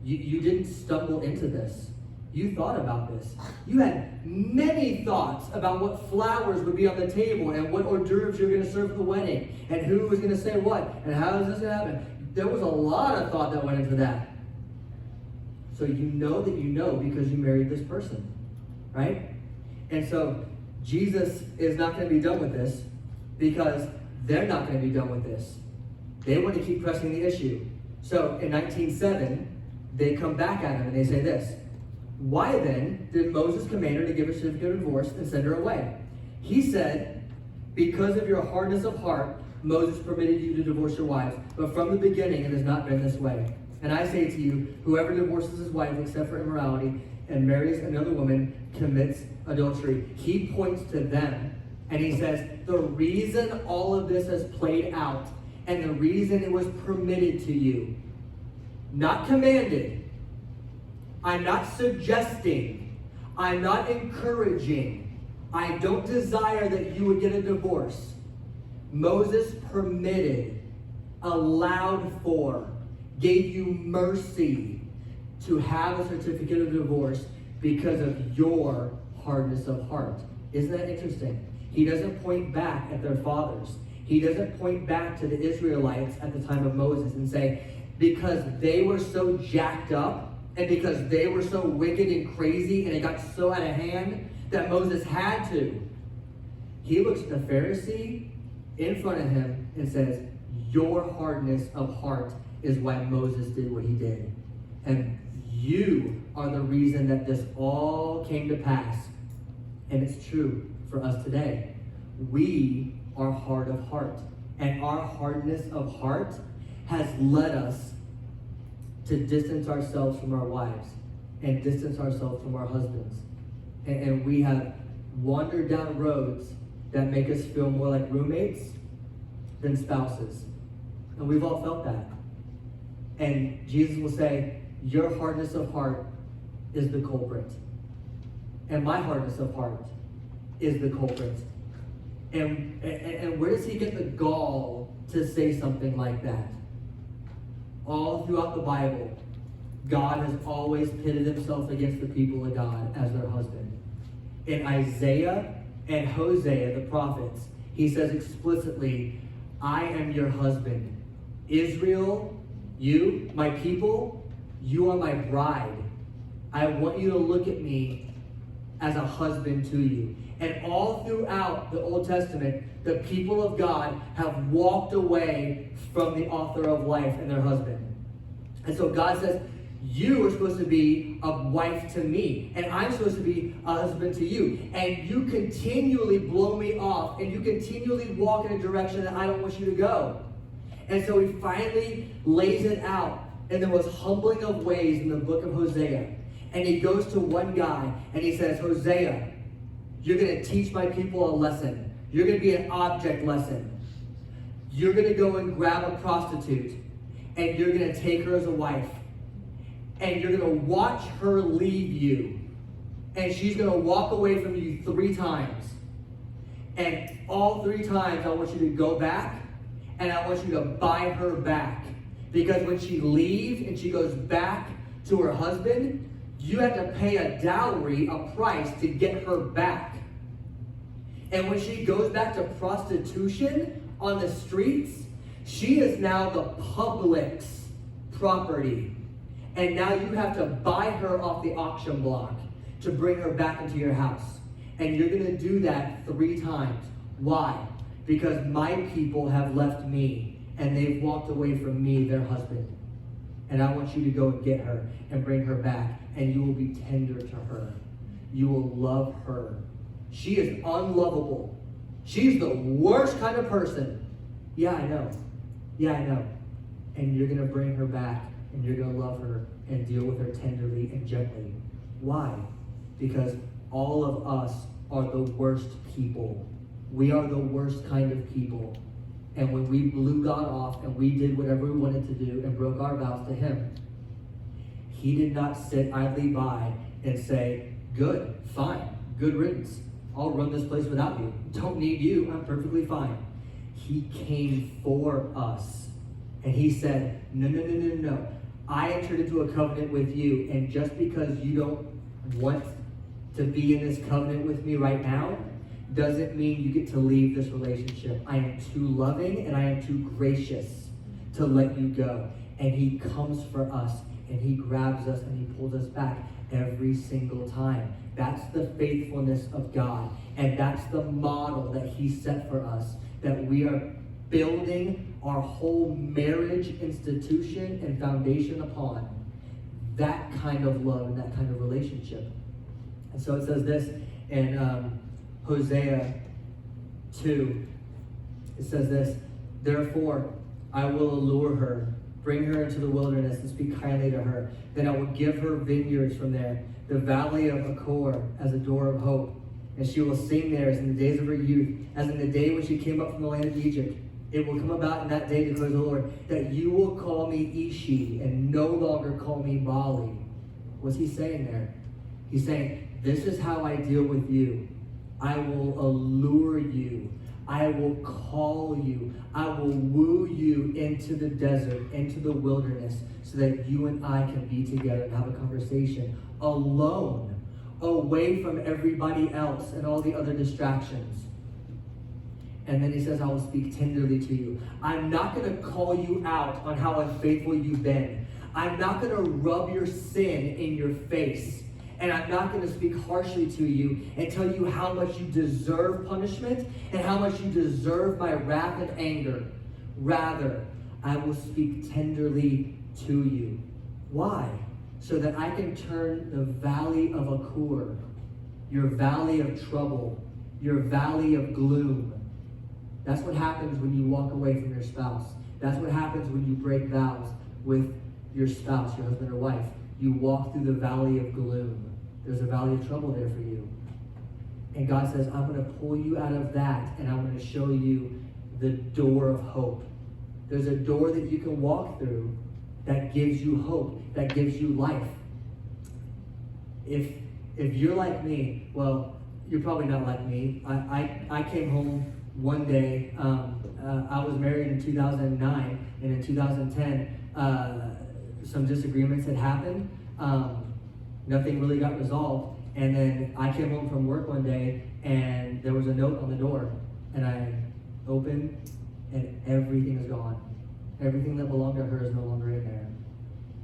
You didn't stumble into this. You thought about this. You had many thoughts about what flowers would be on the table and what hors d'oeuvres you're going to serve at the wedding and who was going to say what and how is this going to happen. There was a lot of thought that went into that. So you know that you know because you married this person, right? And so Jesus is not going to be done with this because they're not going to be done with this. They want to keep pressing the issue. So in 19:7, they come back at him and they say this, why then did Moses command her to give a certificate of divorce and send her away? He said, because of your hardness of heart, Moses permitted you to divorce your wives, but from the beginning it has not been this way. And I say to you, whoever divorces his wife except for immorality and marries another woman commits adultery. He points to them and he says, the reason all of this has played out and the reason it was permitted to you, not commanded, I'm not suggesting, I'm not encouraging, I don't desire that you would get a divorce. Moses permitted, allowed for, gave you mercy to have a certificate of divorce because of your hardness of heart. Isn't that interesting? He doesn't point back at their fathers. He doesn't point back to the Israelites at the time of Moses and say, because they were so jacked up and because they were so wicked and crazy and it got so out of hand that Moses had to. He looks at the Pharisee in front of him and says, your hardness of heart is why Moses did what he did. And you are the reason that this all came to pass. And it's true for us today. We are hard of heart. And our hardness of heart has led us to distance ourselves from our wives and distance ourselves from our husbands. And we have wandered down roads that make us feel more like roommates than spouses. And we've all felt that. And Jesus will say, your hardness of heart is the culprit. And my hardness of heart is the culprit. And where does he get the gall to say something like that? All throughout the Bible, God has always pitted himself against the people of God as their husband. In Isaiah and Hosea, the prophets, he says explicitly, I am your husband. Israel, you, my people, you are my bride. I want you to look at me as a husband to you. And all throughout the Old Testament, the people of God have walked away from the author of life and their husband. And so God says, you are supposed to be a wife to me, and I'm supposed to be a husband to you. And you continually blow me off, and you continually walk in a direction that I don't want you to go. And so he finally lays it out in the most humbling of ways in the book of Hosea. And he goes to one guy, and he says, Hosea, you're going to teach my people a lesson. You're going to be an object lesson. You're going to go and grab a prostitute, and you're going to take her as a wife. And you're going to watch her leave you. And she's going to walk away from you 3 times. And all 3 times, I want you to go back, and I want you to buy her back. Because when she leaves and she goes back to her husband, you have to pay a dowry, a price, to get her back. And when she goes back to prostitution on the streets, she is now the public's property. And now you have to buy her off the auction block to bring her back into your house. And you're going to do that 3 times. Why? Because my people have left me, and they've walked away from me, their husband. And I want you to go and get her and bring her back. And you will be tender to her. You will love her. She is unlovable. She's the worst kind of person. Yeah, I know. Yeah, I know. And you're going to bring her back, and you're going to love her and deal with her tenderly and gently. Why? Because all of us are the worst people. We are the worst kind of people. And when we blew God off and we did whatever we wanted to do and broke our vows to him, he did not sit idly by and say, good, fine, good riddance. I'll run this place without you. Don't need you. I'm perfectly fine. He came for us. And he said, no. I entered into a covenant with you, and just because you don't want to be in this covenant with me right now, doesn't mean you get to leave this relationship. I am too loving and I am too gracious to let you go. And he comes for us, and he grabs us, and he pulls us back every single time. That's the faithfulness of God. And that's the model that he set for us, that we are building our whole marriage institution and foundation upon. That kind of love and that kind of relationship. And so it says this in Hosea 2. It says this, therefore I will allure her, bring her into the wilderness, and speak kindly to her. Then I will give her vineyards from there, the valley of Achor as a door of hope. And she will sing there as in the days of her youth, as in the day when she came up from the land of Egypt. It will come about in that day, declares the Lord, that you will call me Ishi and no longer call me Bali. What's he saying there? He's saying, this is how I deal with you. I will allure you. I will call you. I will woo you into the desert, into the wilderness, so that you and I can be together and have a conversation alone, away from everybody else and all the other distractions. And then he says, I will speak tenderly to you. I'm not going to call you out on how unfaithful you've been. I'm not going to rub your sin in your face. And I'm not going to speak harshly to you and tell you how much you deserve punishment and how much you deserve my wrath and anger. Rather, I will speak tenderly to you. Why? So that I can turn the valley of Achor, your valley of trouble, your valley of gloom. That's what happens when you walk away from your spouse. That's what happens when you break vows with your spouse, your husband or wife. You walk through the valley of gloom. There's a valley of trouble there for you. And God says, I'm going to pull you out of that, and I'm going to show you the door of hope. There's a door that you can walk through that gives you hope, that gives you life. If you're like me, well, you're probably not like me. I came home one day. I was married in 2009, and in 2010, some disagreements had happened. Nothing really got resolved. And then I came home from work one day, and there was a note on the door. And I opened, and everything is gone. Everything that belonged to her is no longer in there.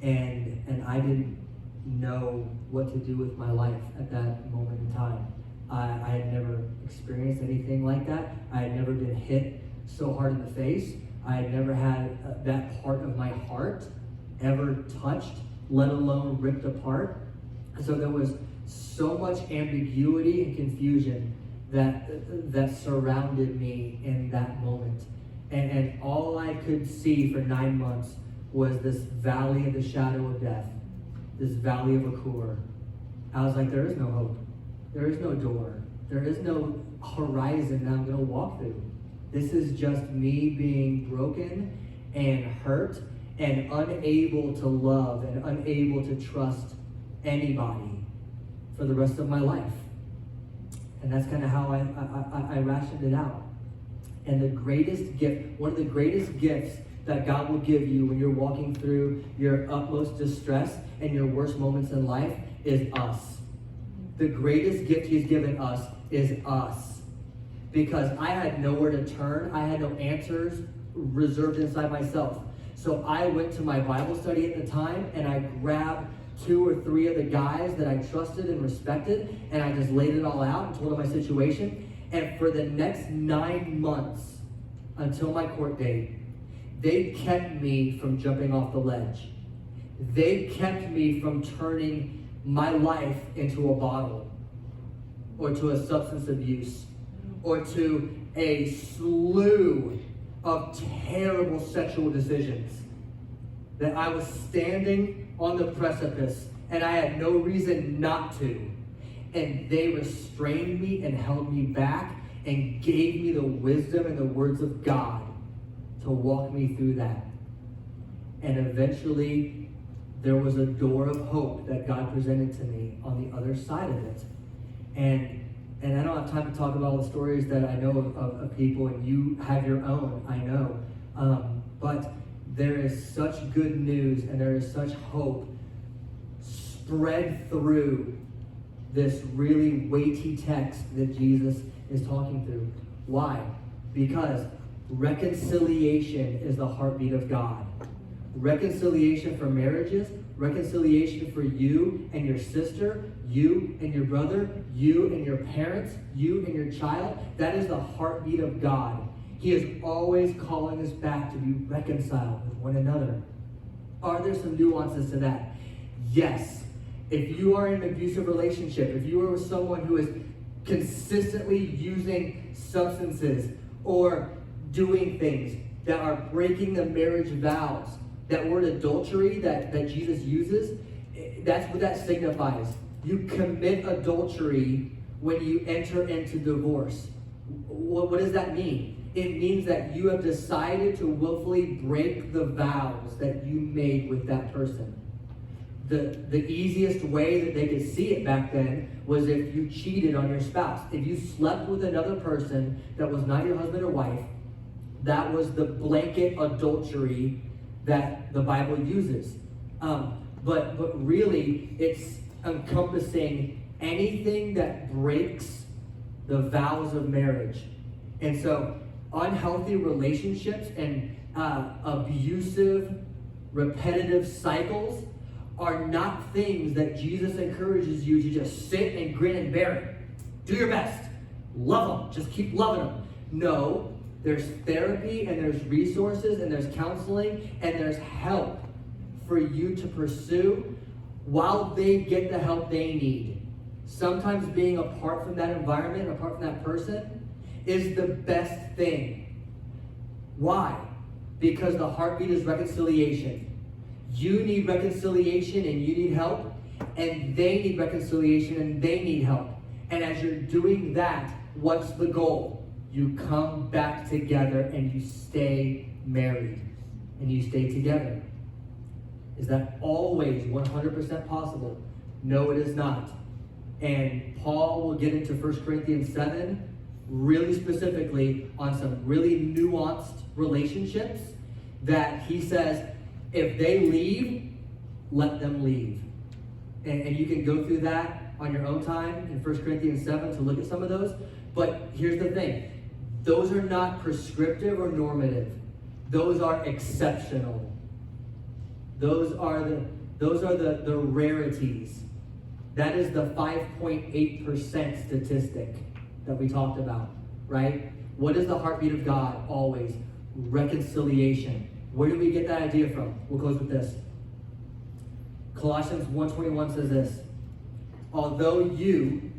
And I didn't know what to do with my life at that moment in time. I had never experienced anything like that. I had never been hit so hard in the face. I had never had that part of my heart ever touched, let alone ripped apart. So there was so much ambiguity and confusion that surrounded me in that moment. And all I could see for 9 months was this valley of the shadow of death, this valley of Akur. I was like, there is no hope. There is no door. There is no horizon that I'm going to walk through. This is just me being broken and hurt and unable to love and unable to trust anybody for the rest of my life. And that's kind of how I rationed it out. And the greatest gift, one of the greatest gifts that God will give you when you're walking through your utmost distress and your worst moments in life is us. The greatest gift he's given us is us. Because I had nowhere to turn. I had no answers reserved inside myself. So I went to my Bible study at the time and I grabbed 2 or 3 of the guys that I trusted and respected, and I just laid it all out and told them my situation. And for the next 9 months, until my court date, they kept me from jumping off the ledge. They kept me from turning my life into a bottle, or to a substance abuse, or to a slew of terrible sexual decisions. That I was standing on the precipice and I had no reason not to. And they restrained me and held me back and gave me the wisdom and the words of God to walk me through that. And eventually there was a door of hope that God presented to me on the other side of it. And I don't have time to talk about all the stories that I know of people, and you have your own, I know. But there is such good news and there is such hope spread through this really weighty text that Jesus is talking through. Why? Because reconciliation is the heartbeat of God. Reconciliation for marriages, reconciliation for you and your sister, you and your brother, you and your parents, you and your child. That is the heartbeat of God. He is always calling us back to be reconciled with one another. Are there some nuances to that? Yes. If you are in an abusive relationship, if you are with someone who is consistently using substances or doing things that are breaking the marriage vows, that word adultery that Jesus uses, that's what that signifies. You commit adultery when you enter into divorce. What does that mean? It means that you have decided to willfully break the vows that you made with that person. The easiest way that they could see it back then was if you cheated on your spouse. If you slept with another person that was not your husband or wife, that was the blanket adultery that the Bible uses. But really, it's encompassing anything that breaks the vows of marriage. And so, unhealthy relationships and abusive, repetitive cycles are not things that Jesus encourages you to just sit and grin and bear it. Do your best. Love them. Just keep loving them. No, there's therapy and there's resources and there's counseling and there's help for you to pursue while they get the help they need. Sometimes being apart from that environment, apart from that person, is the best thing. Why? Because the heartbeat is reconciliation. You need reconciliation and you need help, and they need reconciliation and they need help. And as you're doing that, what's the goal? You come back together and you stay married and you stay together. Is that always 100% possible? No, it is not. And Paul will get into 1 Corinthians 7 really specifically on some really nuanced relationships that he says, if they leave, let them leave. And you can go through that on your own time in 1 Corinthians 7 to look at some of those. But here's the thing. Those are not prescriptive or normative. those are exceptional. Those are the rarities. That is the 5.8% statistic that we talked about, right? What is the heartbeat of God always? Reconciliation. Where do we get that idea from? We'll close with this. Colossians 1:21 says this. Although you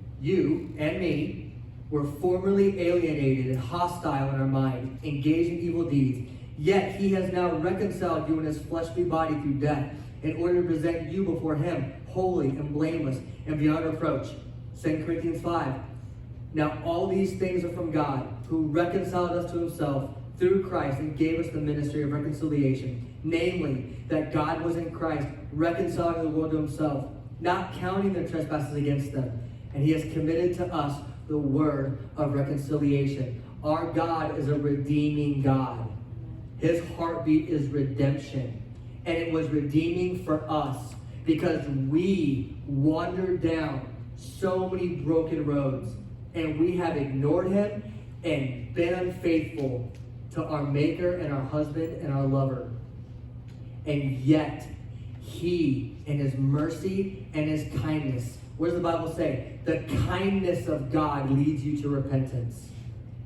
and me, were formerly alienated and hostile in our mind, engaged in evil deeds, yet he has now reconciled you in his fleshly body through death, in order to present you before him, holy and blameless and beyond reproach. 2 Corinthians 5. Now all these things are from God, who reconciled us to himself through Christ and gave us the ministry of reconciliation, namely, that God was in Christ, reconciling the world to himself, not counting their trespasses against them. And he has committed to us the word of reconciliation. Our God is a redeeming God. His heartbeat is redemption. And it was redeeming for us because we wandered down so many broken roads and we have ignored him and been unfaithful to our maker and our husband and our lover. And yet, he, in his mercy and his kindness, what does the Bible say? The kindness of God leads you to repentance.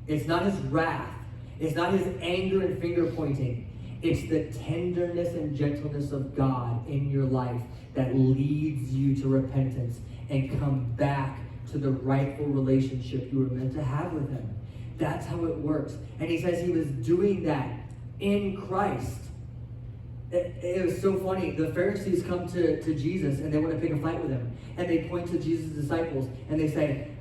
It's not his wrath. It's not his anger and finger pointing. It's the tenderness and gentleness of God in your life that leads you to repentance and come back to the rightful relationship you were meant to have with him. That's how it works. And he says he was doing that in Christ. It was so funny. The Pharisees come to Jesus and they want to pick a fight with him. And they point to Jesus' disciples and they say,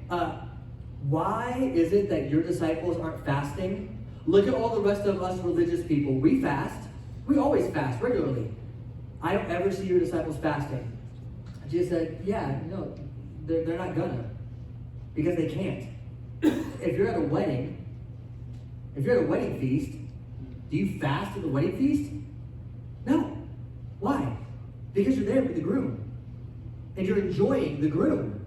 why is it that your disciples aren't fasting? Look at all the rest of us religious people. We fast. We always fast regularly. I don't ever see your disciples fasting. Jesus said, yeah, no, they're not gonna. Because they can't. If you're at a wedding feast, do you fast at the wedding feast? No. Why? Because you're there with the groom. And you're enjoying the groom.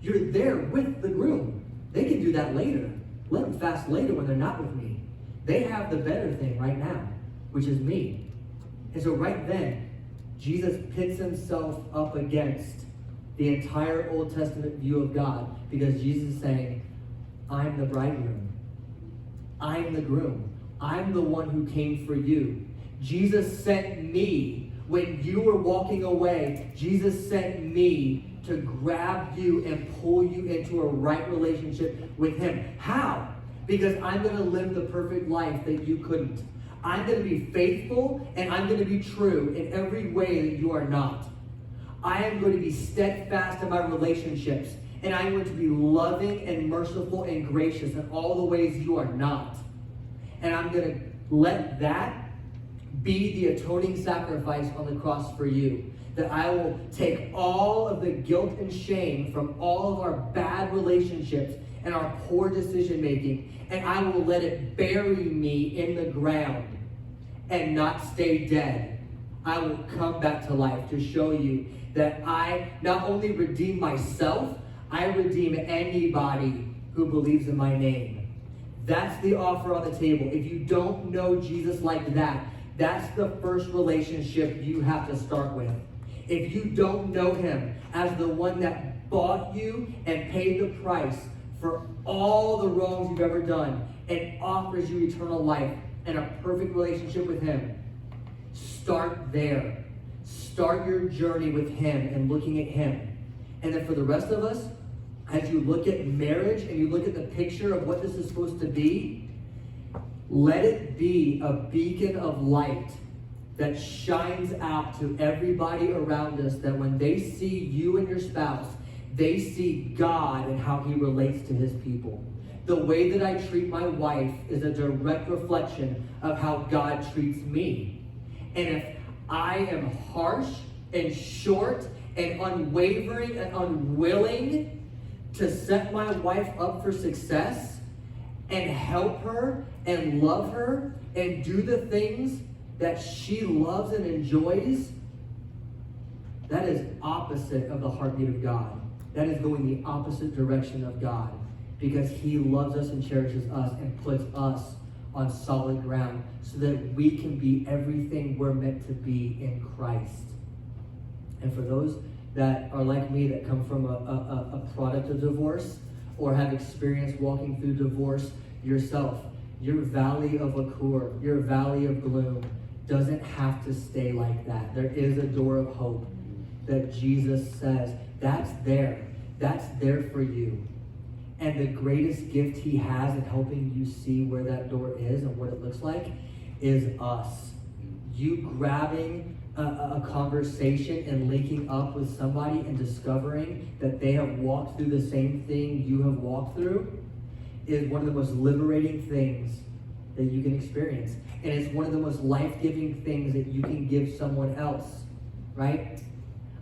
You're there with the groom. They can do that later. Let them fast later when they're not with me. They have the better thing right now, which is me. And so right then, Jesus pits himself up against the entire Old Testament view of God because Jesus is saying, I'm the bridegroom. I'm the groom. I'm the one who came for you. Jesus sent me when you were walking away. Jesus sent me to grab you and pull you into a right relationship with him. How? Because I'm going to live the perfect life that you couldn't. I'm going to be faithful and I'm going to be true in every way that you are not. I am going to be steadfast in my relationships and I'm going to be loving and merciful and gracious in all the ways you are not. And I'm going to let that be the atoning sacrifice on the cross for you. That I will take all of the guilt and shame from all of our bad relationships and our poor decision making, and I will let it bury me in the ground and not stay dead. I will come back to life to show you that I not only redeem myself, I redeem anybody who believes in my name. That's the offer on the table. If you don't know Jesus like that, that's the first relationship you have to start with. If you don't know him as the one that bought you and paid the price for all the wrongs you've ever done and offers you eternal life and a perfect relationship with him, start there. Start your journey with him and looking at him. And then for the rest of us, as you look at marriage and you look at the picture of what this is supposed to be, let it be a beacon of light that shines out to everybody around us, that when they see you and your spouse, they see God and how he relates to his people. The way that I treat my wife is a direct reflection of how God treats me. And if I am harsh and short and unwavering and unwilling to set my wife up for success and help her and love her and do the things that she loves and enjoys, that is opposite of the heartbeat of God. That is going the opposite direction of God, because he loves us and cherishes us and puts us on solid ground so that we can be everything we're meant to be in Christ. And for those that are like me, that come from a product of divorce or have experienced walking through divorce yourself, your valley of Akur, your valley of gloom doesn't have to stay like that. There is a door of hope that Jesus says, that's there. That's there for you. And the greatest gift he has in helping you see where that door is and what it looks like is us. You grabbing a conversation and linking up with somebody and discovering that they have walked through the same thing you have walked through is one of the most liberating things that you can experience. And it's one of the most life-giving things that you can give someone else, right?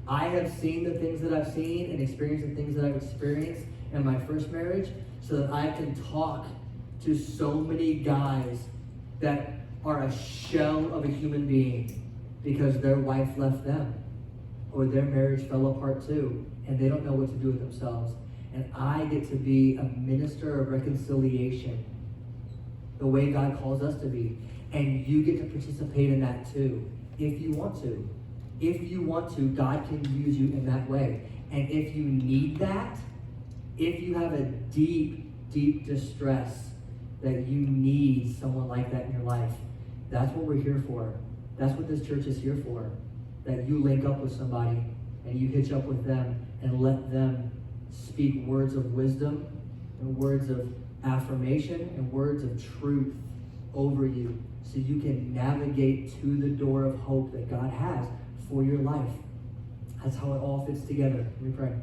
I have seen the things that I've seen and experienced the things that I've experienced in my first marriage so that I can talk to so many guys that are a shell of a human being because their wife left them or their marriage fell apart too and they don't know what to do with themselves. And I get to be a minister of reconciliation the way God calls us to be. And you get to participate in that too, if you want to. If you want to, God can use you in that way. And if you need that, if you have a deep, deep distress that you need someone like that in your life, that's what we're here for. That's what this church is here for. That you link up with somebody and you hitch up with them and let them speak words of wisdom and words of affirmation and words of truth over you so you can navigate to the door of hope that God has for your life. That's how it all fits together. Let me pray.